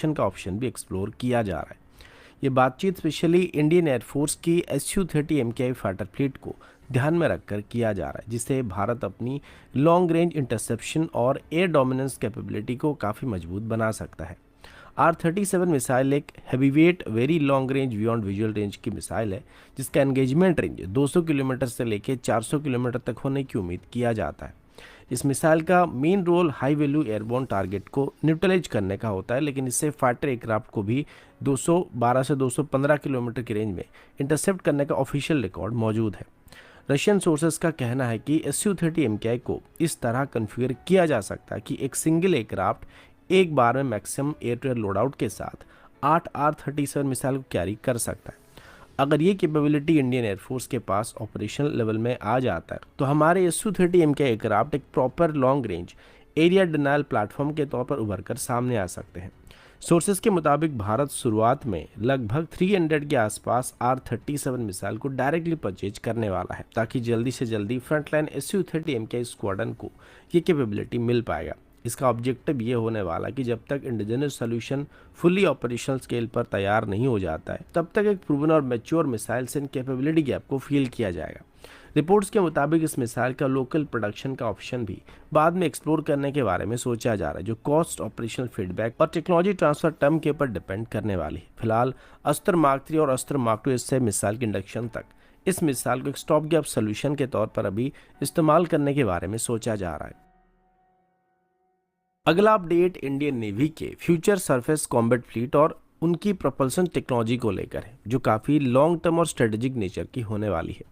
Production का option भी explore किया जा रहा है। ये बातचीत स्पेशली इंडियन एयरफोर्स की Su-30 MKI फाइटर फ्लीट को ध्यान में रखकर किया जा रहा है, जिससे भारत अपनी लॉन्ग रेंज इंटरसेप्शन और एयर डोमिनेंस कैपेबिलिटी को काफ़ी मजबूत बना सकता है। R-37 मिसाइल एक heavyweight very long range beyond visual range की मिसाइल है, जिसका एंगेजमेंट रेंज 200 किलोमीटर से लेकर 400 किलोमीटर तक होने की उम्मीद किया जाता है। इस मिसाइल का main role high value airborne target को न्यूट्रलाइज करने का होता है, लेकिन इससे फाइटर एयरक्राफ्ट को भी 212 से 215 किलोमीटर की रेंज में इंटरसेप्ट करने का ऑफिशियल रिकॉर्ड मौजूद है। रशियन सोर्सेस का कहना है कि Su-30 MKI को इस तरह कन्फिगर किया जा सकता है कि एक सिंगल एयरक्राफ्ट एक बार में maximum air to air loadout के साथ 8 R-37 मिसाइल को कैरी कर सकता है। अगर ये कैपेबिलिटी इंडियन एयरफोर्स के पास ऑपरेशनल लेवल में आ जाता है तो हमारे Su-30 MKI एयरक्राफ्ट एक proper long range area denial platform के तौर पर उभर कर सामने आ सकते हैं। सोर्सेज के मुताबिक भारत शुरुआत में लगभग 300 के आसपास R-37 मिसाइल को डायरेक्टली परचेज करने वाला है, ताकि जल्दी से जल्दी फ्रंटलाइन Su-30 MKI स्क्वाड्रन को ये कैपेबिलिटी मिल पाएगा। इसका ऑब्जेक्टिव ये होने वाला कि जब तक indigenous solution fully operational scale पर तैयार नहीं हो जाता है, तब तक एक प्रूवन और मैच्योर मिसाइल से इन कैपेबिलिटी गैप को फील किया जाएगा। रिपोर्ट्स के मुताबिक इस मिसाइल का लोकल प्रोडक्शन का ऑप्शन भी बाद में एक्सप्लोर करने के बारे में सोचा जा रहा है, जो कॉस्ट, ऑपरेशनल फीडबैक और टेक्नोलॉजी ट्रांसफर टर्म के ऊपर डिपेंड करने वाली है। फिलहाल अस्त्र मार्क 3 और अस्त्र मार्क 2 इससे मिसाइल के इंडक्शन तक इस मिसाइल को एक स्टॉप गैप सोल्यूशन के तौर पर अभी इस्तेमाल करने के बारे में सोचा जा रहा है। अगला अपडेट इंडियन नेवी के फ्यूचर सरफेस कॉम्बैट फ्लीट और उनकी प्रोपल्सन टेक्नोलॉजी को लेकर है, जो काफ़ी लॉन्ग टर्म और स्ट्रेटेजिक नेचर की होने वाली है।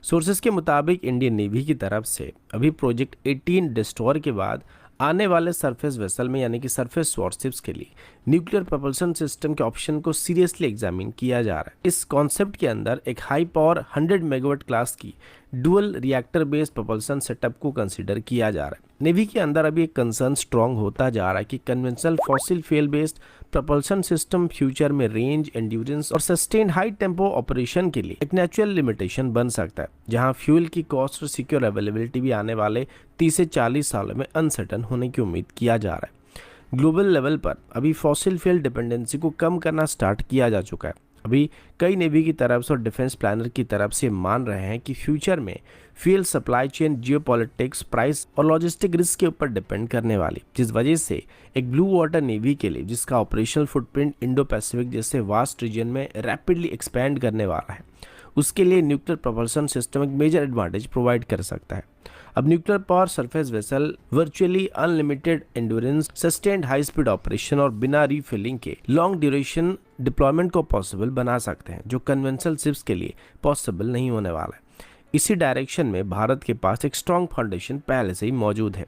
सोर्सेज के मुताबिक इंडियन नेवी की तरफ से अभी प्रोजेक्ट 18 डिस्ट्रॉयर के बाद आने वाले सरफेस वेसल में यानी कि सरफेस वॉरशिप्स के लिए न्यूक्लियर प्रोपल्सन सिस्टम के ऑप्शन को सीरियसली एग्जामिन किया जा रहा है। इस कॉन्सेप्ट के अंदर एक हाई पावर 100 मेगावाट क्लास की dual reactor based propulsion setup को कंसीडर किया जा रहा है। नेवी के अंदर अभी एक कंसर्न स्ट्रांग होता जा रहा है कि conventional fossil fuel based propulsion system future में रेंज, एंड्योरेंस और सस्टेन्ड हाई टेम्पो ऑपरेशन के लिए एक नेचुरल लिमिटेशन बन सकता है, जहां फ्यूल की कॉस्ट और सिक्योर अवेलेबिलिटी भी आने वाले 30 से 40 सालों में अनसर्टन होने की उम्मीद किया जा रहा है। ग्लोबल लेवल पर अभी फॉसिल फ्यूल डिपेंडेंसी को कम करना स्टार्ट किया जा चुका है। अभी कई नेवी की तरफ से और डिफेंस प्लानर की तरफ से मान रहे हैं कि फ्यूचर में fuel supply chain geopolitics, price और लॉजिस्टिक रिस्क के ऊपर डिपेंड करने वाली, जिस वजह से एक ब्लू वाटर नेवी के लिए जिसका ऑपरेशनल फुटप्रिंट इंडो पैसिफिक जैसे वास्ट रीजन में रैपिडली एक्सपैंड करने वाला है, उसके लिए न्यूक्लियर प्रोपल्सन सिस्टम एक मेजर एडवांटेज प्रोवाइड कर सकता है। अब nuclear power surface vessel virtually unlimited endurance, sustained high speed operation और बिना रीफिलिंग के लॉन्ग ड्यूरेशन डिप्लॉयमेंट को पॉसिबल बना सकते हैं, जो कन्वेंशनल शिप्स के लिए पॉसिबल नहीं होने वाला है। इसी डायरेक्शन में भारत के पास एक स्ट्रॉन्ग फाउंडेशन पहले से ही मौजूद है।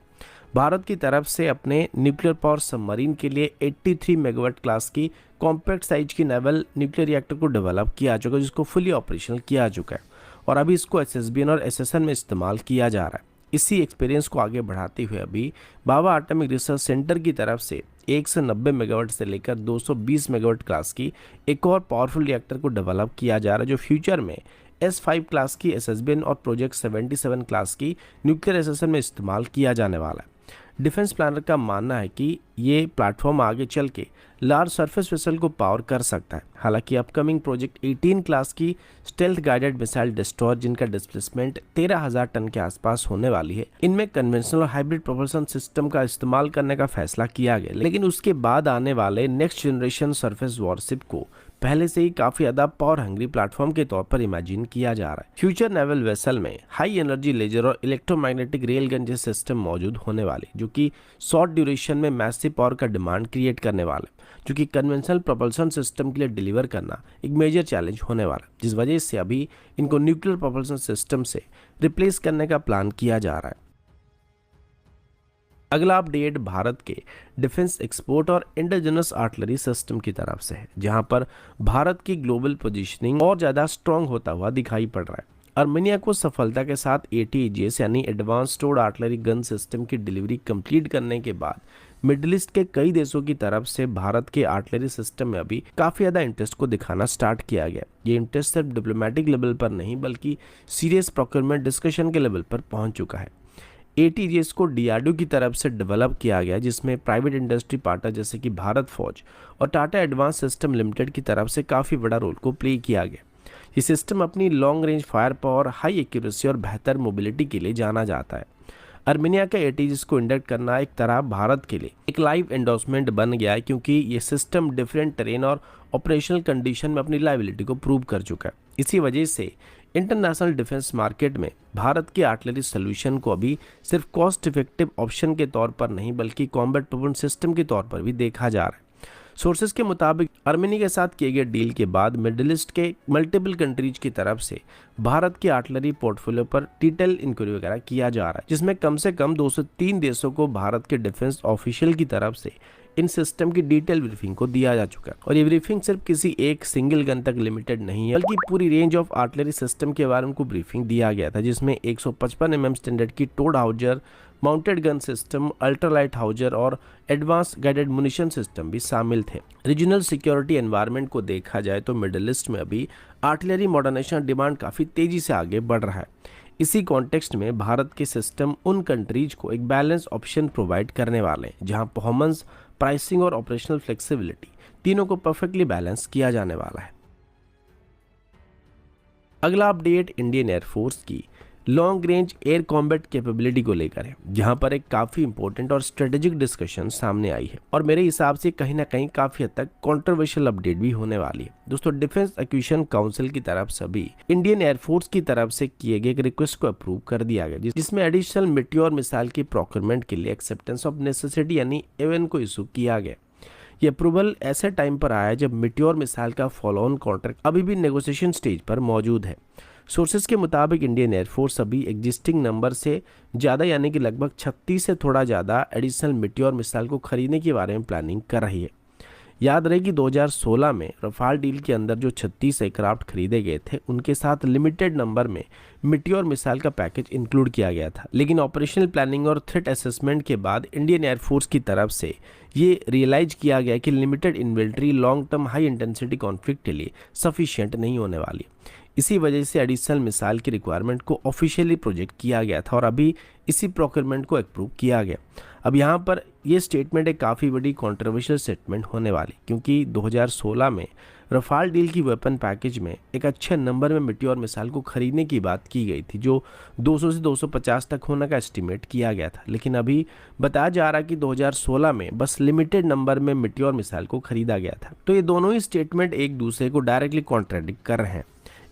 भारत की तरफ से अपने न्यूक्लियर पावर सबमरीन के लिए 83 मेगावाट क्लास की कॉम्पैक्ट साइज की नेवल न्यूक्लियर रिएक्टर को डेवलप किया चुका है, जिसको फुली ऑपरेशनल किया चुका है और अभी इसको SSBN और SSN में इस्तेमाल किया जा रहा है। इसी एक्सपीरियंस को आगे बढ़ाते हुए अभी भाभा एटॉमिक रिसर्च सेंटर की तरफ से 190 मेगावाट से लेकर 220 मेगावाट क्लास की एक और पावरफुल रिएक्टर को डेवलप किया जा रहा है, जो फ्यूचर में S5 क्लास की SSBN और प्रोजेक्ट 77 क्लास की न्यूक्लियर SSN में इस्तेमाल किया जाने वाला है। डिफेंस प्लानर का मानना है कि ये प्लेटफॉर्म आगे चल के लार्ज सरफेस वेसल को पावर कर सकता है। हालांकि अपकमिंग प्रोजेक्ट 18 क्लास की स्टेल्थ गाइडेड मिसाइल डिस्ट्रॉयर, जिनका डिस्प्लेसमेंट 13,000 टन के आसपास होने वाली है, इनमें कन्वेंशनल और हाइब्रिड प्रोपल्सन सिस्टम का इस्तेमाल करने का फैसला किया गया, लेकिन उसके बाद आने वाले नेक्स्ट जनरेशन सरफेस वॉरशिप को पहले से ही काफी ज्यादा पावर हंग्री प्लेटफॉर्म के तौर पर इमेजिन किया जा रहा है। फ्यूचर नेवल वेसल में हाई एनर्जी लेजर और इलेक्ट्रोमैग्नेटिक रेल गन जैसे सिस्टम मौजूद होने वाले, जो कि शॉर्ट ड्यूरेशन में मैसिव पावर का डिमांड क्रिएट करने वाला है, जो कि कन्वेंशनल प्रोपल्सन सिस्टम के लिए डिलीवर करना एक मेजर चैलेंज होने वाला है, जिस वजह से अभी इनको न्यूक्लियर प्रोपल्सन सिस्टम से रिप्लेस करने का प्लान किया जा रहा है। अगला अपडेट भारत के डिफेंस एक्सपोर्ट और इंडिजिनस आर्टिलरी सिस्टम की तरफ से है, जहां पर भारत की ग्लोबल पोजीशनिंग और ज़्यादा स्ट्रांग होता हुआ दिखाई पड़ रहा है। आर्मेनिया को सफलता के साथ ATAGS यानी advance towed artillery gun system की डिलीवरी कंप्लीट करने के बाद मिडिल ईस्ट के कई देशों की तरफ से भारत के आर्टिलरी सिस्टम में अभी काफ़ी ज़्यादा इंटरेस्ट को दिखाना स्टार्ट किया गया। ये इंटरेस्ट सिर्फ डिप्लोमेटिक लेवल पर नहीं बल्कि सीरियस प्रोक्योरमेंट डिस्कशन के लेवल पर पहुंच चुका है। ATGS को DRDO की तरफ से डेवलप किया गया, जिसमें प्राइवेट इंडस्ट्री पार्टनर जैसे कि भारत फौज और टाटा एडवांस सिस्टम लिमिटेड की तरफ से काफ़ी बड़ा रोल को प्ले किया गया। ये सिस्टम अपनी long range fire power, high accuracy और बेहतर मोबिलिटी के लिए जाना जाता है। अर्मेनिया का ATGS को इंडक्ट करना एक तरह भारत के लिए एक लाइव एंडोर्समेंट बन गया है, क्योंकि ये सिस्टम डिफरेंट टेरेन और ऑपरेशनल कंडीशन में अपनी लाइबिलिटी को प्रूव कर चुका है। इसी वजह से इंटरनेशनल डिफेंस मार्केट में भारत के आर्टिलरी सोल्यूशन को अभी सिर्फ कॉस्ट इफेक्टिव ऑप्शन के तौर पर नहीं, बल्कि कॉम्बैट प्रूवन सिस्टम के तौर पर भी देखा जा रहा है। सोर्सेज के मुताबिक अर्मेनी के साथ किए गए डील के बाद मिडिल ईस्ट के मल्टीपल कंट्रीज की तरफ से भारत के आर्टिलरी पोर्टफोलियो पर डिटेल इंक्वायरी वगैरह किया जा रहा है, जिसमें कम से कम 203 देशों को भारत के डिफेंस ऑफिशियल की तरफ से इन सिस्टम की डिटेल ब्रीफिंग को दिया जा चुका है। और ये ब्रीफिंग सिर्फ किसी एक सिंगल गन तक लिमिटेड नहीं है, बल्कि पूरी रेंज ऑफ आर्टिलरी सिस्टम के बारे में उनको ब्रीफिंग दिया गया था, जिसमें 155 mm स्टैंडर्ड की towed howitzer, mounted gun system, ultralight howitzer और एडवांस गाइडेड मुनिशन सिस्टम भी शामिल थे। रीजनल सिक्योरिटी एनवायरनमेंट को देखा जाए तो मिडिल ईस्ट में अभी आर्टिलरी मॉडर्नाइजेशन डिमांड काफ़ी तेजी से आगे बढ़ रहा है। इसी कॉन्टेक्स्ट में भारत के सिस्टम उन कंट्रीज को एक बैलेंस ऑप्शन प्रोवाइड करने वाले हैं, जहां परफॉर्मेंस, प्राइसिंग और ऑपरेशनल फ्लेक्सिबिलिटी तीनों को परफेक्टली बैलेंस किया जाने वाला है। अगला अपडेट इंडियन एयरफोर्स की long range air combat capability को लेकर है, जहां पर एक काफ़ी इंपॉर्टेंट और स्ट्रेटेजिक डिस्कशन सामने आई है और मेरे हिसाब से कहीं ना कहीं काफ़ी हद तक कंट्रोवर्शियल अपडेट भी होने वाली है। दोस्तों, डिफेंस एक्विजिशन काउंसिल की तरफ से भी इंडियन एयरफोर्स की तरफ से किए गए एक रिक्वेस्ट को अप्रूव कर दिया गया, जिसमें एडिशनल मिट्योर मिसाइल की प्रोक्योरमेंट के लिए एक्सेप्टेंस ऑफ नेसेसिटी यानी AON को इशू किया गया। ये अप्रूवल ऐसे टाइम पर आया जब मिट्योर मिसाइल का फॉलो ऑन कॉन्ट्रैक्ट अभी भी नेगोशिएशन स्टेज पर मौजूद है। सोर्सेज के मुताबिक इंडियन एयरफोर्स अभी एग्जिस्टिंग नंबर से ज़्यादा यानी कि लगभग 36 से थोड़ा ज़्यादा एडिशनल मिट्योर मिसाइल को खरीदने के बारे में प्लानिंग कर रही है। याद रहे कि 2016 में रफाल डील के अंदर जो 36 एयरक्राफ्ट खरीदे गए थे, उनके साथ लिमिटेड नंबर में मिट्योर मिसाइल का पैकेज इंक्लूड किया गया था। लेकिन ऑपरेशनल प्लानिंग और थ्रेट असेसमेंट के बाद इंडियन एयरफोर्स की तरफ से ये रियलाइज किया गया कि limited inventory long term high intensity conflict के लिए सफिशिएंट नहीं होने वाली। इसी वजह से एडिशनल मिसाइल की रिक्वायरमेंट को ऑफिशियली प्रोजेक्ट किया गया था और अभी इसी प्रोक्योरमेंट को अप्रूव किया गया। अब यहाँ पर ये स्टेटमेंट एक काफ़ी बड़ी कंट्रोवर्शियल स्टेटमेंट होने वाली, क्योंकि 2016 में रफाल डील की वेपन पैकेज में एक अच्छे नंबर में मिट्योर मिसाइल को खरीदने की बात की गई थी, जो 200 से 250 तक होने का एस्टिमेट किया गया था। लेकिन अभी बताया जा रहा है कि 2016 में बस लिमिटेड नंबर में मिट्योर मिसाइल को खरीदा गया था। तो ये दोनों ही स्टेटमेंट एक दूसरे को डायरेक्टली कॉन्ट्राडिक्ट कर रहे हैं।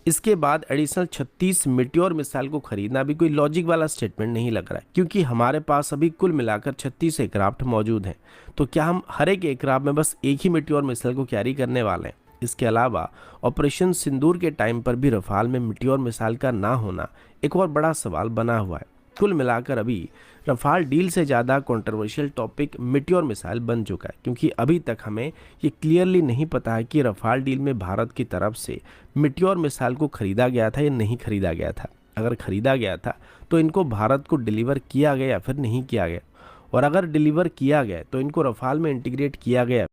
इसके बाद एडिशनल 36 मिट्योर मिसाइल को खरीदना भी कोई लॉजिक वाला स्टेटमेंट नहीं लग रहा है, क्योंकि हमारे पास अभी कुल मिलाकर 36 एयरक्राफ्ट मौजूद हैं। तो क्या हम हर एक एयरक्राफ्ट में बस एक ही मिट्योर मिसाइल को कैरी करने वाले हैं? इसके अलावा ऑपरेशन सिंदूर के टाइम पर भी रफाल में मिट्योर मिसाइल का ना होना एक और बड़ा सवाल बना हुआ है। कुल मिलाकर अभी रफाल डील से ज़्यादा कंट्रोवर्शियल टॉपिक मिट्योर मिसाइल बन चुका है, क्योंकि अभी तक हमें ये क्लियरली नहीं पता है कि रफाल डील में भारत की तरफ से मिट्योर मिसाइल को खरीदा गया था या नहीं खरीदा गया था। अगर खरीदा गया था तो इनको भारत को डिलीवर किया गया या फिर नहीं किया गया, और अगर डिलीवर किया गया तो इनको रफाल में इंटीग्रेट किया गया